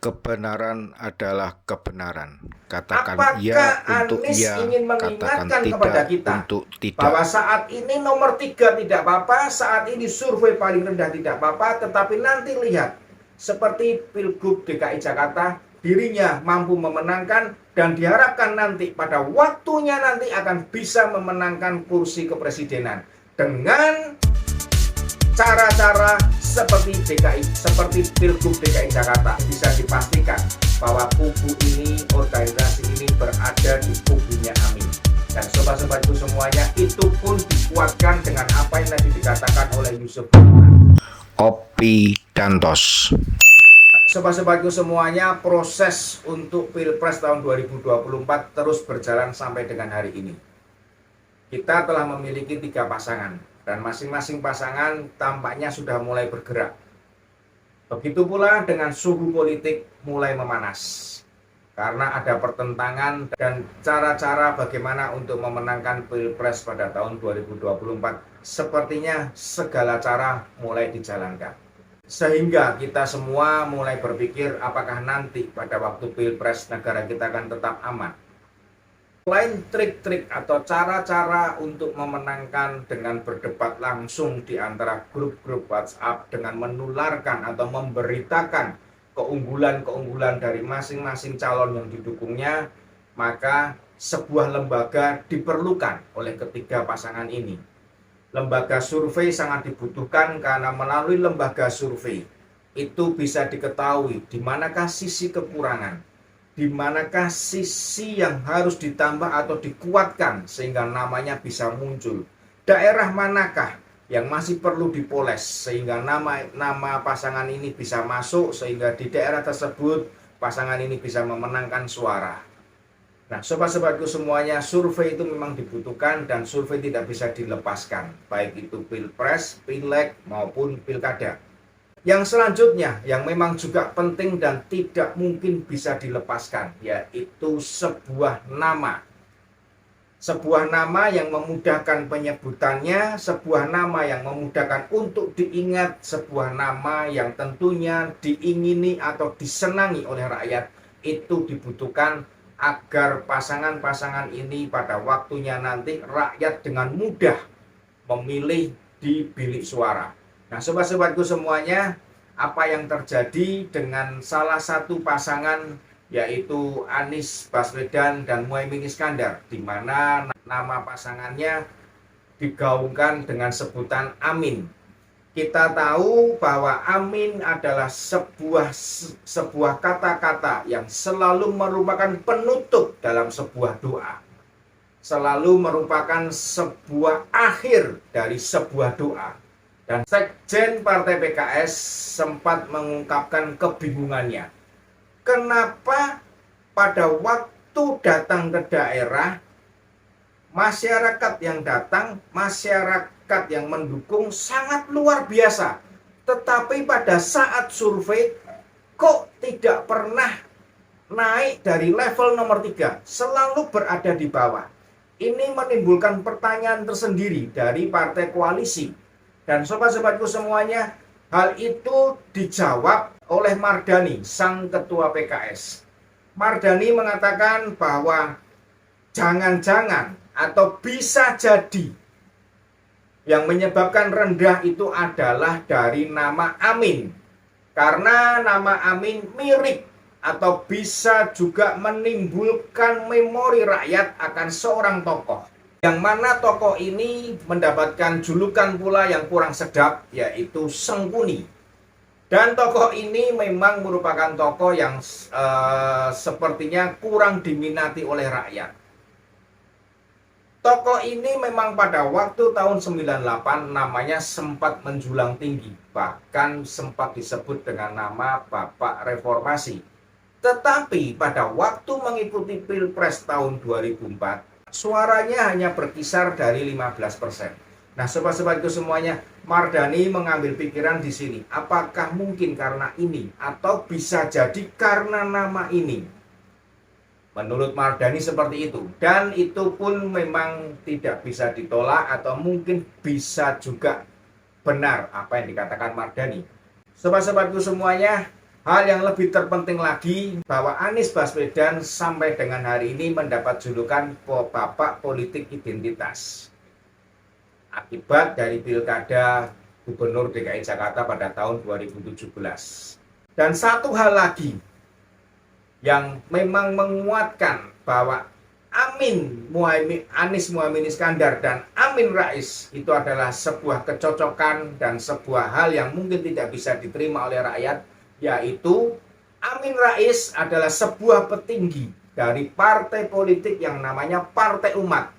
Kebenaran adalah kebenaran. Katakan Apakah ya untuk Anies iya, ingin katakan mengingatkan kepada tidak kita untuk bahwa tidak. saat ini nomor 3 tidak apa-apa, saat ini survei paling rendah tidak apa-apa, tetapi nanti lihat, seperti Pilgub DKI Jakarta, dirinya mampu memenangkan dan diharapkan nanti pada waktunya nanti akan bisa memenangkan kursi kepresidenan dengan cara-cara seperti Pilgub DKI Jakarta. Bisa dipastikan bahwa kubu ini, organisasi ini berada di kubunya Amin. Dan sobat-sobatku semuanya, itu pun dikuatkan dengan apa yang tadi dikatakan oleh Yusuf Opi Dantos. Sobat-sobatku semuanya, proses untuk Pilpres tahun 2024 terus berjalan sampai dengan hari ini. Kita telah memiliki 3 pasangan dan masing-masing pasangan tampaknya sudah mulai bergerak. Begitu pula dengan suhu politik mulai memanas karena ada pertentangan dan cara-cara bagaimana untuk memenangkan Pilpres pada tahun 2024 sepertinya segala cara mulai dijalankan. Sehingga kita semua mulai berpikir apakah nanti pada waktu Pilpres negara kita akan tetap aman. Selain trik-trik atau cara-cara untuk memenangkan dengan berdebat langsung di antara grup-grup WhatsApp dengan menularkan atau memberitakan keunggulan-keunggulan dari masing-masing calon yang didukungnya, maka sebuah lembaga diperlukan oleh ketiga pasangan ini. Lembaga survei sangat dibutuhkan karena melalui lembaga survei itu bisa diketahui di manakah sisi kekurangan, di manakah sisi yang harus ditambah atau dikuatkan sehingga namanya bisa muncul. Daerah manakah yang masih perlu dipoles sehingga nama pasangan ini bisa masuk sehingga di daerah tersebut pasangan ini bisa memenangkan suara. Nah, sobat-sobatku semuanya, survei itu memang dibutuhkan dan survei tidak bisa dilepaskan, baik itu Pilpres, Pileg maupun Pilkada. Yang selanjutnya yang memang juga penting dan tidak mungkin bisa dilepaskan, yaitu sebuah nama. Sebuah nama yang memudahkan penyebutannya, sebuah nama yang memudahkan untuk diingat, sebuah nama yang tentunya diingini atau disenangi oleh rakyat, itu dibutuhkan agar pasangan-pasangan ini pada waktunya nanti rakyat dengan mudah memilih di bilik suara. Nah, sobat-sobatku semuanya, apa yang terjadi dengan salah satu pasangan yaitu Anies Baswedan dan Muhaimin Iskandar, di mana nama pasangannya digaungkan dengan sebutan Amin. Kita tahu bahwa Amin adalah sebuah kata-kata yang selalu merupakan penutup dalam sebuah doa. Selalu merupakan sebuah akhir dari sebuah doa. Dan Sekjen Partai PKS sempat mengungkapkan kebingungannya. Kenapa pada waktu datang ke daerah, masyarakat yang datang, masyarakat yang mendukung sangat luar biasa. Tetapi pada saat survei kok tidak pernah naik dari level nomor 3, selalu berada di bawah. Ini menimbulkan pertanyaan tersendiri dari partai koalisi. Dan sobat-sobatku semuanya, hal itu dijawab oleh Mardani, sang ketua PKS. Mardani mengatakan bahwa jangan-jangan atau bisa jadi yang menyebabkan rendah itu adalah dari nama Amin. Karena nama Amin mirip atau bisa juga menimbulkan memori rakyat akan seorang tokoh. Yang mana tokoh ini mendapatkan julukan pula yang kurang sedap, yaitu Sengkuni. Dan tokoh ini memang merupakan tokoh yang sepertinya kurang diminati oleh rakyat. Tokoh ini memang pada waktu tahun 98 namanya sempat menjulang tinggi. Bahkan sempat disebut dengan nama Bapak Reformasi. Tetapi pada waktu mengikuti Pilpres tahun 2004, suaranya hanya berkisar dari 15%. Nah, sobat-sobatku semuanya, Mardani mengambil pikiran di sini. Apakah mungkin karena ini atau bisa jadi karena nama ini? Menurut Mardani seperti itu. Dan itu pun memang tidak bisa ditolak atau mungkin bisa juga benar apa yang dikatakan Mardani. Sobat-sobatku semuanya, Hal yang lebih terpenting lagi bahwa Anies Baswedan sampai dengan hari ini mendapat julukan Bapak Politik Identitas akibat dari Pilkada Gubernur DKI Jakarta pada tahun 2017. Dan satu hal lagi yang memang menguatkan bahwa Anies Muhaimin Iskandar dan Amin Rais itu adalah sebuah kecocokan dan sebuah hal yang mungkin tidak bisa diterima oleh rakyat, yaitu Amin Rais adalah sebuah petinggi dari partai politik yang namanya Partai Umat,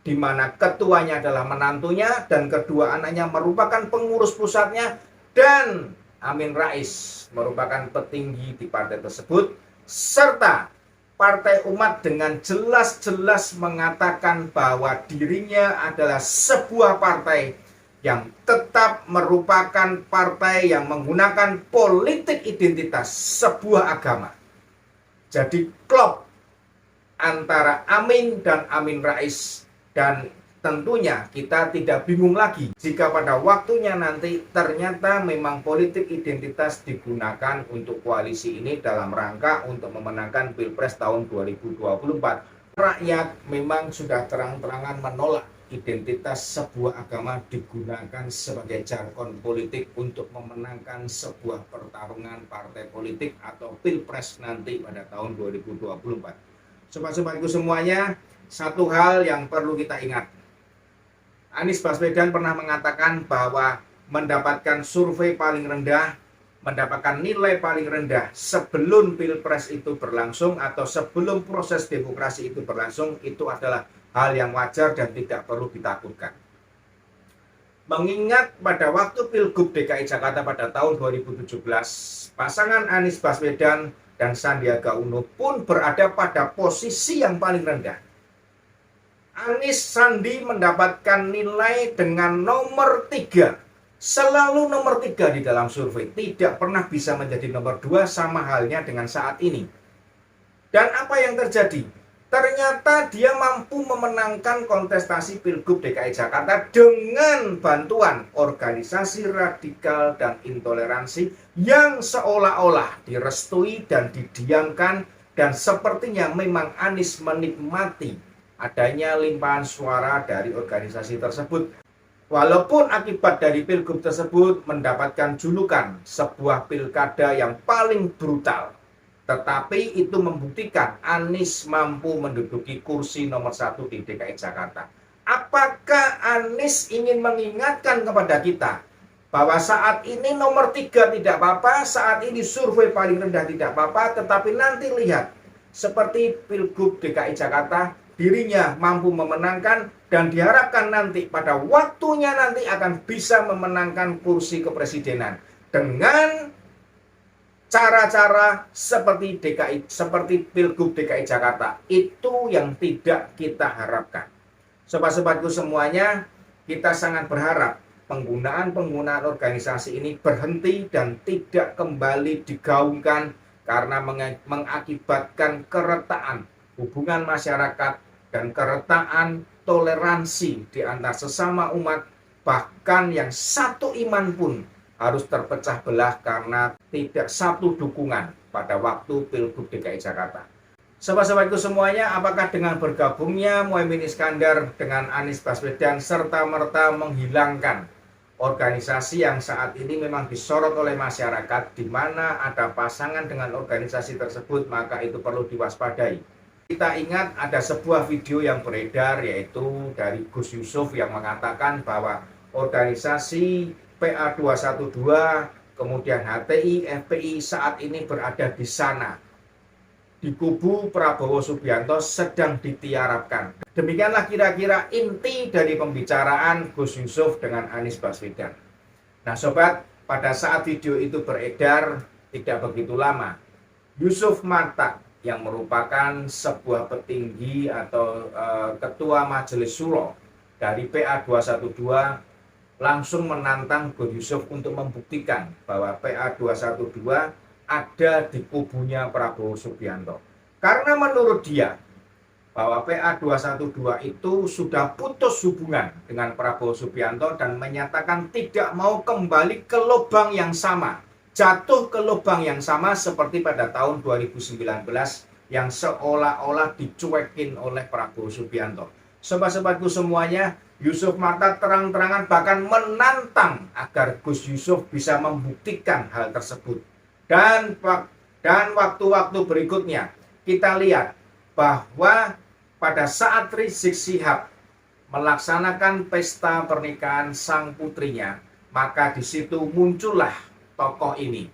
di mana ketuanya adalah menantunya dan kedua anaknya merupakan pengurus pusatnya, dan Amin Rais merupakan petinggi di partai tersebut, serta Partai Umat dengan jelas-jelas mengatakan bahwa dirinya adalah sebuah partai yang tetap merupakan partai yang menggunakan politik identitas sebuah agama. Jadi klop antara Amin dan Amin Rais, dan tentunya kita tidak bingung lagi jika pada waktunya nanti ternyata memang politik identitas digunakan untuk koalisi ini dalam rangka untuk memenangkan Pilpres tahun 2024. Rakyat memang sudah terang-terangan menolak identitas sebuah agama digunakan sebagai jargon politik untuk memenangkan sebuah pertarungan partai politik atau Pilpres nanti pada tahun 2024. Sobat-sobatku semuanya, satu hal yang perlu kita ingat. Anies Baswedan pernah mengatakan bahwa mendapatkan survei paling rendah, mendapatkan nilai paling rendah sebelum Pilpres itu berlangsung atau sebelum proses demokrasi itu berlangsung, itu adalah hal yang wajar dan tidak perlu ditakutkan. Mengingat pada waktu Pilgub DKI Jakarta pada tahun 2017, pasangan Anies Baswedan dan Sandiaga Uno pun berada pada posisi yang paling rendah. Anies Sandi mendapatkan nilai dengan nomor 3. Selalu nomor 3 di dalam survei. Tidak pernah bisa menjadi nomor 2, sama halnya dengan saat ini. Dan apa yang terjadi? Ternyata dia mampu memenangkan kontestasi Pilgub DKI Jakarta dengan bantuan organisasi radikal dan intoleransi yang seolah-olah direstui dan didiamkan, dan sepertinya memang Anies menikmati adanya limpahan suara dari organisasi tersebut. Walaupun akibat dari Pilgub tersebut mendapatkan julukan sebuah pilkada yang paling brutal, tetapi itu membuktikan Anies mampu menduduki kursi nomor 1 di DKI Jakarta. Apakah Anies ingin mengingatkan kepada kita bahwa saat ini nomor 3 tidak apa-apa, saat ini survei paling rendah tidak apa-apa, tetapi nanti lihat seperti Pilgub DKI Jakarta, dirinya mampu memenangkan, dan diharapkan nanti pada waktunya nanti akan bisa memenangkan kursi kepresidenan dengan cara-cara seperti Pilgub DKI Jakarta. Itu yang tidak kita harapkan. Sobat-sobatku semuanya, kita sangat berharap penggunaan organisasi ini berhenti dan tidak kembali digaungkan, karena mengakibatkan keretaan hubungan masyarakat dan keretaan toleransi di antara sesama umat, bahkan yang satu iman pun harus terpecah belah karena tidak satu dukungan pada waktu Pilgub DKI Jakarta. Sobat-sobatku semuanya, apakah dengan bergabungnya Muhaimin Iskandar dengan Anies Baswedan serta-merta menghilangkan organisasi yang saat ini memang disorot oleh masyarakat, di mana ada pasangan dengan organisasi tersebut, maka itu perlu diwaspadai. Kita ingat ada sebuah video yang beredar, yaitu dari Gus Yusuf yang mengatakan bahwa organisasi PA212, kemudian HTI, FPI saat ini berada di sana, di kubu Prabowo Subianto, sedang ditiarapkan. Demikianlah kira-kira inti dari pembicaraan Gus Yusuf dengan Anies Baswedan. Nah sobat, pada saat video itu beredar tidak begitu lama, Yusuf Martak yang merupakan sebuah petinggi atau ketua Majelis Syuro dari PA212 langsung menantang Gus Yusuf untuk membuktikan bahwa PA212 ada di kubunya Prabowo Subianto. Karena menurut dia bahwa PA212 itu sudah putus hubungan dengan Prabowo Subianto dan menyatakan tidak mau kembali ke lubang yang sama jatuh ke lubang yang sama seperti pada tahun 2019 yang seolah-olah dicuekin oleh Prabowo Subianto. Sobat-sobatku semuanya, Yusuf Marta terang-terangan bahkan menantang agar Gus Yusuf bisa membuktikan hal tersebut. Dan waktu-waktu berikutnya kita lihat bahwa pada saat Rizik Syihab melaksanakan pesta pernikahan sang putrinya, maka di situ muncullah tokoh ini,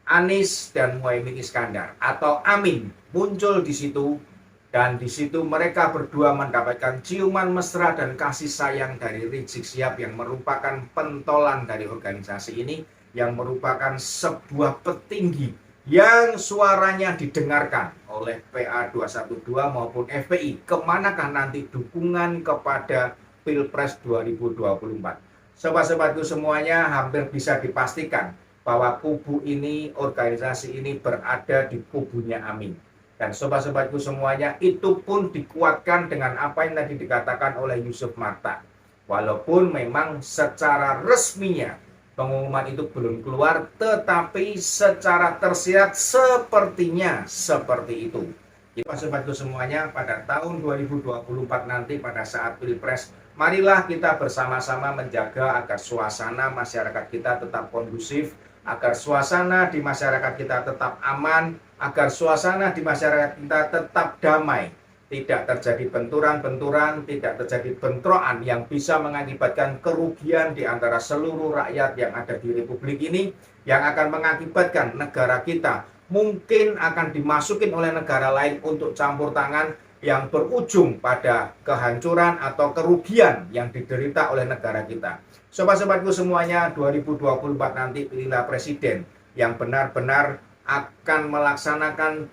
Anies dan Muhaimin Iskandar atau Amin muncul di situ, dan di situ mereka berdua mendapatkan ciuman mesra dan kasih sayang dari Rizik Syihab yang merupakan pentolan dari organisasi ini, yang merupakan sebuah petinggi yang suaranya didengarkan oleh PA 212 maupun FPI. Kemanakah nanti dukungan kepada Pilpres 2024? Sobat-sobatku semuanya, hampir bisa dipastikan bahwa kubu ini, organisasi ini berada di kubunya Amin. Dan sobat-sobatku semuanya, itu pun dikuatkan dengan apa yang tadi dikatakan oleh Yusuf Marta. Walaupun memang secara resminya pengumuman itu belum keluar, tetapi secara tersirat sepertinya seperti itu. Sobatku semuanya, pada tahun 2024 nanti pada saat Pilpres, marilah kita bersama-sama menjaga agar suasana masyarakat kita tetap kondusif, agar suasana di masyarakat kita tetap aman, agar suasana di masyarakat kita tetap damai. Tidak terjadi benturan-benturan, tidak terjadi bentrokan yang bisa mengakibatkan kerugian di antara seluruh rakyat yang ada di Republik ini, yang akan mengakibatkan negara kita mungkin akan dimasukin oleh negara lain untuk campur tangan, yang berujung pada kehancuran atau kerugian yang diderita oleh negara kita. Sobat-sobatku semuanya, 2024 nanti pilihlah presiden yang benar-benar akan melaksanakan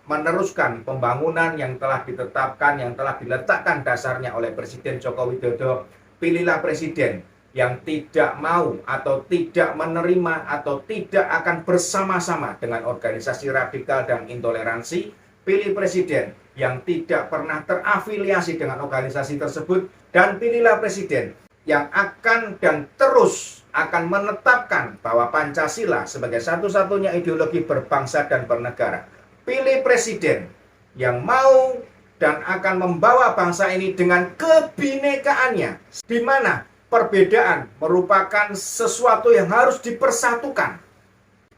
meneruskan pembangunan yang telah ditetapkan, yang telah diletakkan dasarnya oleh Presiden Joko Widodo. Pilihlah presiden yang tidak mau atau tidak menerima atau tidak akan bersama-sama dengan organisasi radikal dan intoleransi. Pilih presiden yang tidak pernah terafiliasi dengan organisasi tersebut, dan pilihlah presiden yang akan dan terus akan menetapkan bahwa Pancasila sebagai satu-satunya ideologi berbangsa dan bernegara. Pilih presiden yang mau dan akan membawa bangsa ini dengan kebinekaannya, di mana perbedaan merupakan sesuatu yang harus dipersatukan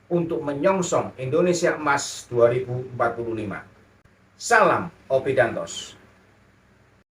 untuk menyongsong Indonesia Emas 2045. Salam Opidantos.